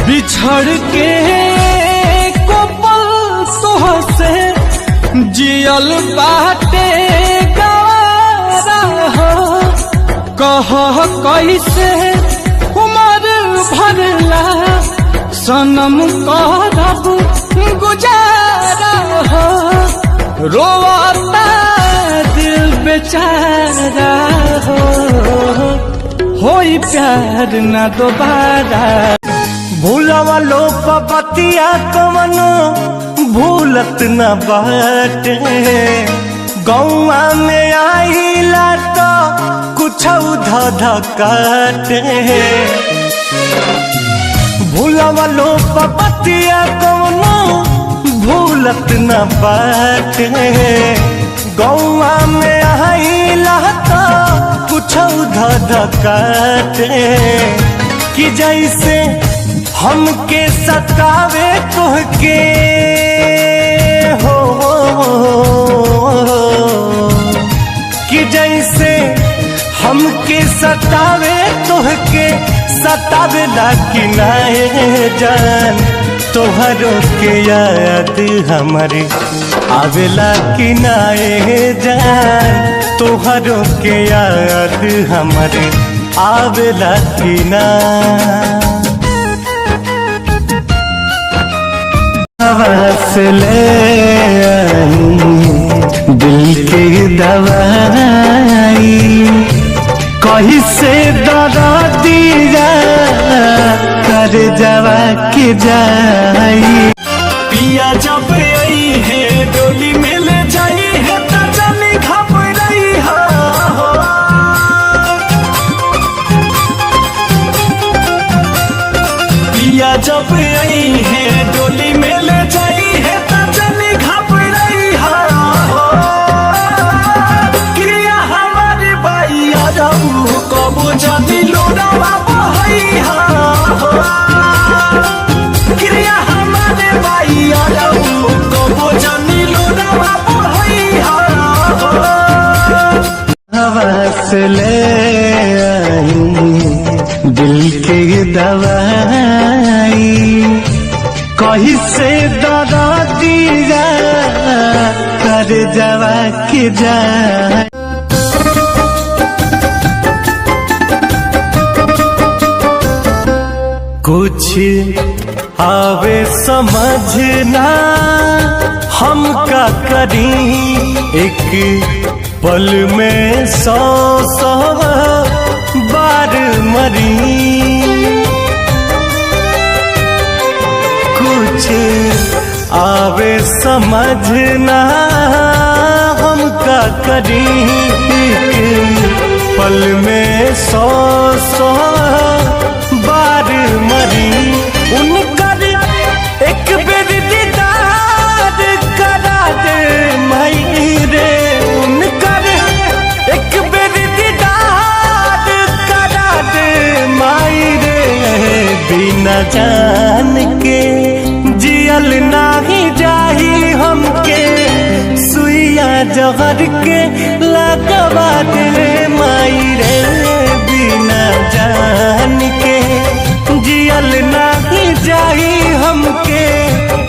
बिछड़ के कोपल तोहसे जियल बाटे गवारा हो। कह कैसे उमर भरला सनम करब गुजारा हो। रोता दिल बेचारा होई प्यार न दोबारा। भूलवा लो बतिया कवनो भूलत न बाटे। गौआ में आइला तो कुछ धध काटे। भूलवा लो बतिया कवनो भूलत न बाटे। गौआ में आइला तो कुछ धध काटे। कि जैसे हमके सतावे तोहके हो। कि जैसे हमके सतावे तोहके सतावे ला कि नाए जान। तोहरो के याद हमारे आवेला कि नाए जान। तोहरो के याद हमारे आवेला कि ना। से ले दिल की दवाई कहीं से दरा दिया कर जवा के जाई। पिया जब आई है डोली में ले जाई है तो चली घबराई हो। पिया जब आई है डोली में ले जाई है तो चली घबराई हो। क्रिया हमारी बाई आ जाऊ कबू जानी लोड़ा बहई हो। क्रिया हमारे बाई आ जाऊ कबू जानी लोड़ा बहई हो। हवा से ले दिल की दवाई कहीं से दरा दिया कर जवा के जाए। कुछ आवे समझना हम का करी। एक पल में 100 बार मरी। कुछ आवे समझना हम का करी। पल में 100 बार मरी। उनकर एक बेर दीदार करा दे माई रे। उनकर एक बेर दीदार करा दे माई रे। बिना जान के जियल नाही जाही हमके सुइया जहर के लगवा दे माई रे। बिना जान के जियल नाही जाही हमके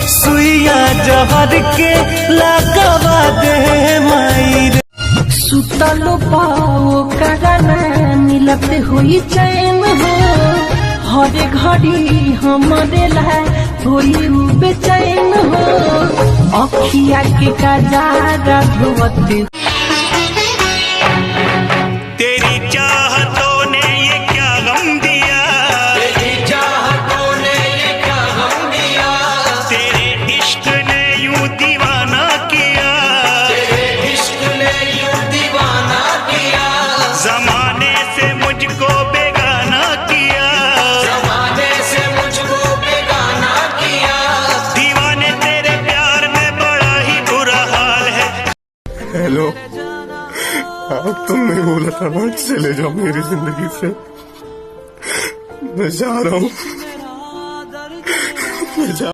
सुइया जहर के लगवा दे माई रे। सुतलो पाओ करना मिलत हुई चैन हो। हर घड़ी हमारे ला होई बेचैन हो। अखिया के कजारा धोवत तेरी चाहतों ने ये क्या गम दिया। तेरी चाहतों ने ये क्या गम दिया। तेरे इश्क ने यूं दीवाना किया। तेरे इश्क ने यूं दीवाना किया। ज़माने से मुझको बेगाना किया। ज़माने से मुझको बेगाना किया। दीवाने तेरे प्यार में बड़ा ही बुरा हाल है। हेलो, अब तुम नहीं बोला था ना चले जाओ मेरी जिंदगी से। मैं जा रहा हूँ। मैं जा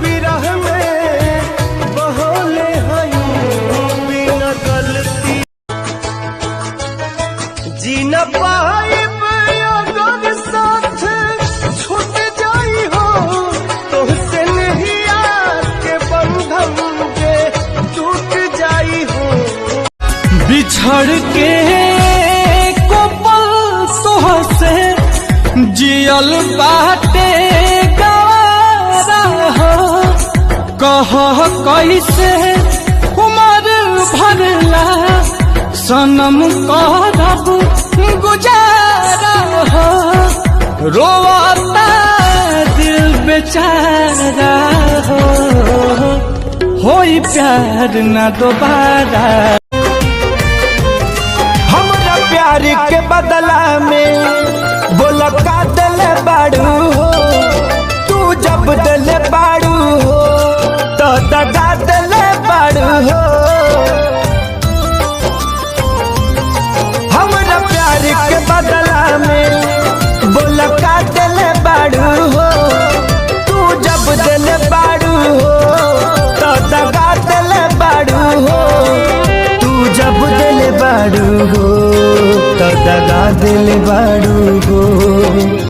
बिरह में बहोले हई बिना गल बिछड़ के कोपल तोह से जियल बाटे गवारा हो। कह कैसे उमर भरला सनम करब गुजारा हो। रोता दिल बेचारा हो, होई प्यार न दोबारा। हमरा प्यार के बदला में बोला का दिल बाड़ू हो, तू जब दिल बाड़ू हो तो दगा दिल बाड़ू हो। हमरा प्यार के बदला में बोला का दिल बाड़ू हो, तू जब दिल बाड़ू हो तो दगा दिल बाड़ू हो। तू जब दिल बाड़ू हो तो दगा दिल बाड़ू हो।